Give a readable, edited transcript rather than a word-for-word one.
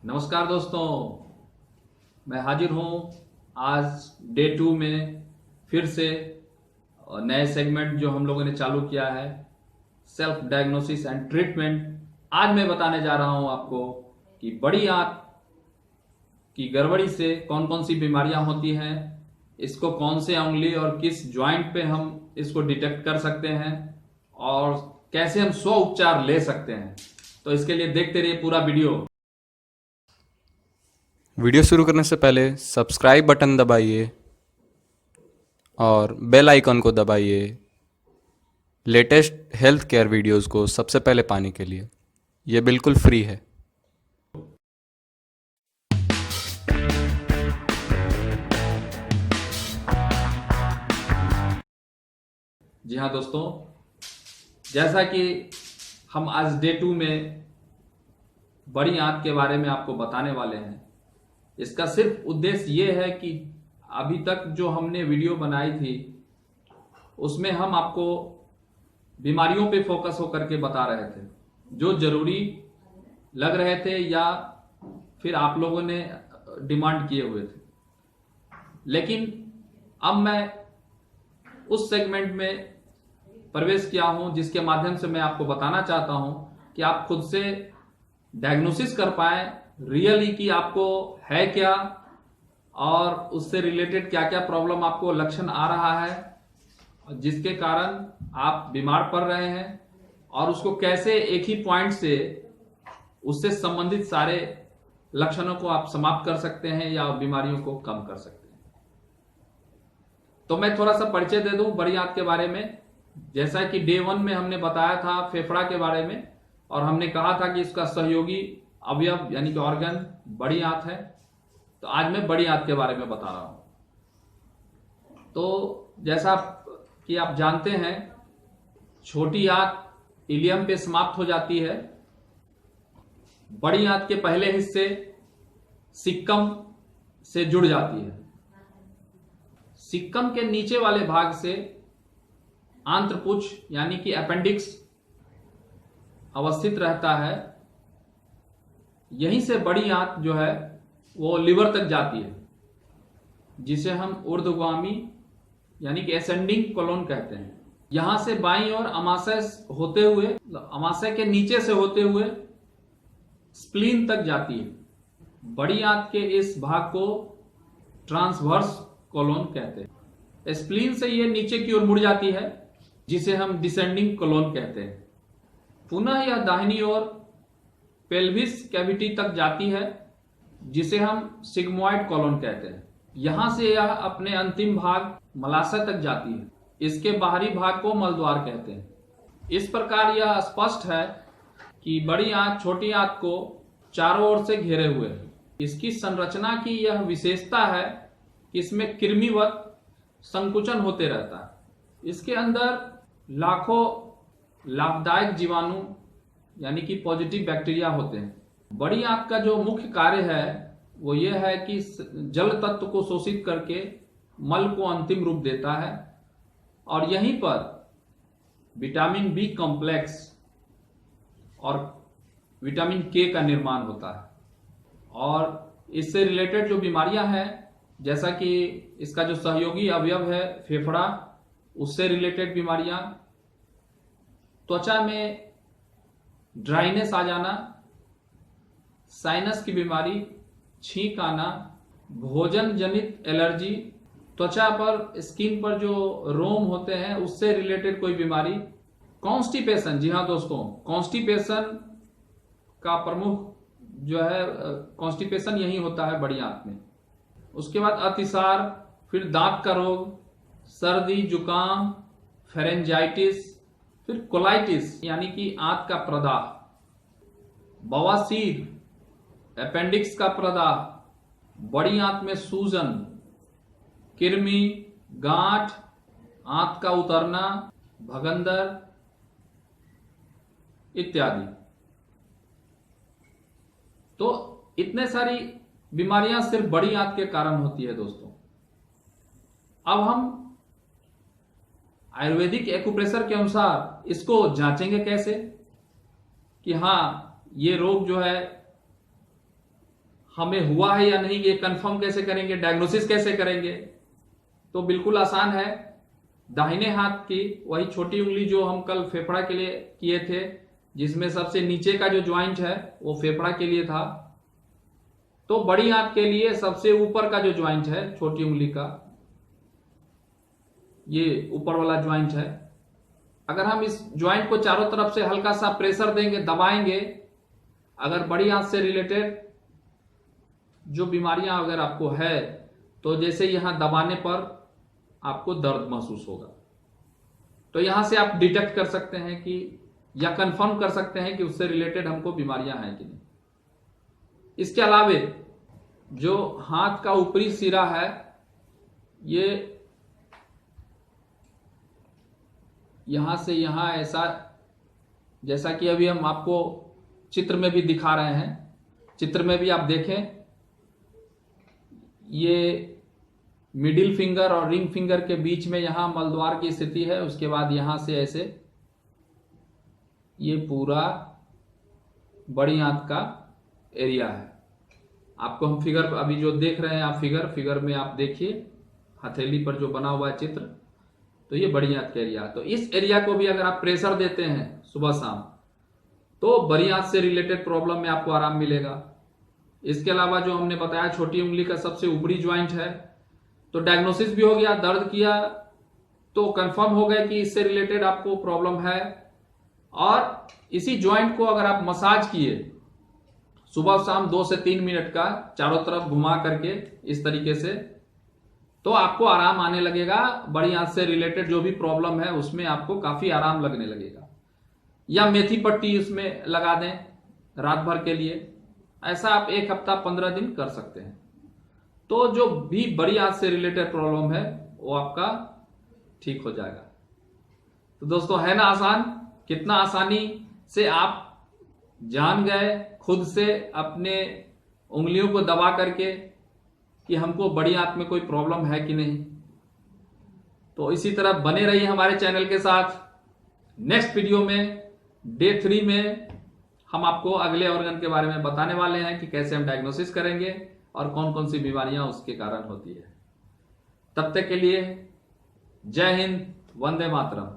नमस्कार दोस्तों, मैं हाजिर हूँ आज डे 2 में फिर से नए सेगमेंट जो हम लोगों ने चालू किया है, सेल्फ डायग्नोसिस एंड ट्रीटमेंट। आज मैं बताने जा रहा हूँ आपको कि बड़ी आंत की गड़बड़ी से कौन कौन सी बीमारियां होती हैं, इसको कौन से उंगली और किस जॉइंट पे हम इसको डिटेक्ट कर सकते हैं और कैसे हम स्व उपचार ले सकते हैं। तो इसके लिए देखते रहिए पूरा वीडियो। वीडियो शुरू करने से पहले सब्सक्राइब बटन दबाइए और बेल आइकन को दबाइए लेटेस्ट हेल्थ केयर वीडियोस को सबसे पहले पाने के लिए। ये बिल्कुल फ्री है। जी हाँ दोस्तों, जैसा कि हम आज डे 2 में बड़ी आंत के बारे में आपको बताने वाले हैं, इसका सिर्फ उद्देश्य ये है कि अभी तक जो हमने वीडियो बनाई थी उसमें हम आपको बीमारियों पे फोकस होकर के बता रहे थे जो जरूरी लग रहे थे या फिर आप लोगों ने डिमांड किए हुए थे। लेकिन अब मैं उस सेगमेंट में प्रवेश किया हूं जिसके माध्यम से मैं आपको बताना चाहता हूं कि आप खुद से डायग्नोसिस कर पाए रियली कि आपको है क्या और उससे रिलेटेड क्या क्या प्रॉब्लम आपको लक्षण आ रहा है जिसके कारण आप बीमार पड़ रहे हैं, और उसको कैसे एक ही पॉइंट से उससे संबंधित सारे लक्षणों को आप समाप्त कर सकते हैं या बीमारियों को कम कर सकते हैं। तो मैं थोड़ा सा परिचय दे दूं बड़ी आंत के बारे में। जैसा कि डे 1 में हमने बताया था फेफड़ा के बारे में, और हमने कहा था कि इसका सहयोगी अवयव यानी कि ऑर्गन बड़ी आंत है। तो आज मैं बड़ी आंत के बारे में बता रहा हूं। तो जैसा कि आप जानते हैं, छोटी आंत इलियम पे समाप्त हो जाती है। बड़ी आंत के पहले हिस्से सिक्कम से जुड़ जाती है। सिक्कम के नीचे वाले भाग से आंत्रपुच्छ यानी कि अपेंडिक्स अवस्थित रहता है। यहीं से बड़ी आंत जो है वो लिवर तक जाती है, जिसे हम ऊर्ध्वगामी यानी कि असेंडिंग कोलोन कहते हैं। यहां से बाईं ओर अमाशय होते हुए, अमाशय के नीचे से होते हुए स्प्लीन तक जाती है। बड़ी आंत के इस भाग को ट्रांसवर्स कोलोन कहते हैं। स्प्लीन से ये नीचे की ओर मुड़ जाती है, जिसे हम डिसेंडिंग कोलोन कहते हैं। पुनः यह दाहिनी ओर पेल्विस कैविटी तक जाती है, जिसे हम सिग्मोइड कोलोन कहते हैं। यहां से यह अपने अंतिम भाग मलाशय तक जाती है। इसके बाहरी भाग को मलद्वार कहते हैं। इस प्रकार यह स्पष्ट है कि बड़ी आंत छोटी आंत को चारों ओर से घेरे हुए है। इसकी संरचना की यह विशेषता है कि इसमें कृमिवत संकुचन होते रहता है। इसके अंदर लाखों लाभदायक जीवाणु यानी कि पॉजिटिव बैक्टीरिया होते हैं। बड़ी आंत का जो मुख्य कार्य है वो ये है कि जल तत्व को शोषित करके मल को अंतिम रूप देता है, और यहीं पर विटामिन बी कॉम्प्लेक्स और विटामिन के का निर्माण होता है। और इससे रिलेटेड जो बीमारियां हैं, जैसा कि इसका जो सहयोगी अवयव है फेफड़ा, उससे रिलेटेड बीमारियां, त्वचा में ड्राइनेस आ जाना, साइनस की बीमारी, छींक आना, भोजन जनित एलर्जी, त्वचा पर स्किन पर जो रोम होते हैं उससे रिलेटेड कोई बीमारी, कॉन्स्टिपेशन। जी हाँ दोस्तों, कॉन्स्टिपेशन का प्रमुख जो है कॉन्स्टिपेशन यही होता है बड़ी आंत में। उसके बाद अतिसार, फिर दांत का रोग, सर्दी जुकाम, फेरेंजाइटिस, फिर कोलाइटिस यानी कि आंत का प्रदाह, बवासीर, अपेंडिक्स का प्रदाह, बड़ी आंत में सूजन, कृमि, गांठ, आंत का उतरना, भगंदर इत्यादि। तो इतने सारी बीमारियां सिर्फ बड़ी आंत के कारण होती है दोस्तों। अब हम आयुर्वेदिक एक्यूप्रेशर के अनुसार इसको जांचेंगे कैसे कि हाँ ये रोग जो है हमें हुआ है या नहीं ये कंफर्म कैसे करेंगे, डायग्नोसिस कैसे करेंगे? तो बिल्कुल आसान है। दाहिने हाथ की वही छोटी उंगली जो हम कल फेफड़ा के लिए किए थे, जिसमें सबसे नीचे का जो ज्वाइंट है वो फेफड़ा के लिए था, तो बड़ी आंत के लिए सबसे ऊपर का जो ज्वाइंट है छोटी उंगली का, ये ऊपर वाला ज्वाइंट है। अगर हम इस ज्वाइंट को चारों तरफ से हल्का सा प्रेशर देंगे, दबाएंगे, अगर बड़ी आंत से रिलेटेड जो बीमारियां अगर आपको है, तो जैसे यहां दबाने पर आपको दर्द महसूस होगा। तो यहां से आप डिटेक्ट कर सकते हैं कि या कंफर्म कर सकते हैं कि उससे रिलेटेड हमको बीमारियां हैं कि नहीं। इसके अलावे जो हाथ का ऊपरी सिरा है, ये यहां से यहां ऐसा, जैसा कि अभी हम आपको चित्र में भी दिखा रहे हैं, चित्र में भी आप देखें, ये मिडिल फिंगर और रिंग फिंगर के बीच में यहां मलद्वार की स्थिति है। उसके बाद यहां से ऐसे ये पूरा बड़ी आंत का एरिया है। आपको हम फिगर अभी जो देख रहे हैं, आप फिगर में आप देखिए हथेली पर जो बना हुआ है चित्र, तो ये बड़ी आंत का एरिया। तो इस एरिया को भी अगर आप प्रेशर देते हैं सुबह शाम, तो बड़ी आंत से रिलेटेड प्रॉब्लम में आपको आराम मिलेगा। इसके अलावा जो हमने बताया छोटी उंगली का सबसे ऊपरी ज्वाइंट है, तो डायग्नोसिस भी हो गया, दर्द किया तो कंफर्म हो गया कि इससे रिलेटेड आपको प्रॉब्लम है। और इसी ज्वाइंट को अगर आप मसाज किए सुबह शाम 2 से 3 मिनट का चारों तरफ घुमा करके इस तरीके से, तो आपको आराम आने लगेगा। बड़ी आंत से रिलेटेड जो भी प्रॉब्लम है उसमें आपको काफी आराम लगने लगेगा। या मेथी पट्टी उसमें लगा दें रात भर के लिए, ऐसा आप 1 हफ्ता 15 दिन कर सकते हैं। तो जो भी बड़ी आंत से रिलेटेड प्रॉब्लम है वो आपका ठीक हो जाएगा। तो दोस्तों, है ना आसान? कितना आसानी से आप जान गए खुद से अपने उंगलियों को दबा करके कि हमको बड़ी आंत में कोई प्रॉब्लम है कि नहीं। तो इसी तरह बने रहिए हमारे चैनल के साथ। नेक्स्ट वीडियो में डे 3 में हम आपको अगले ऑर्गन के बारे में बताने वाले हैं कि कैसे हम डायग्नोसिस करेंगे और कौन कौन सी बीमारियां उसके कारण होती है। तब तक के लिए जय हिंद, वंदे मातरम।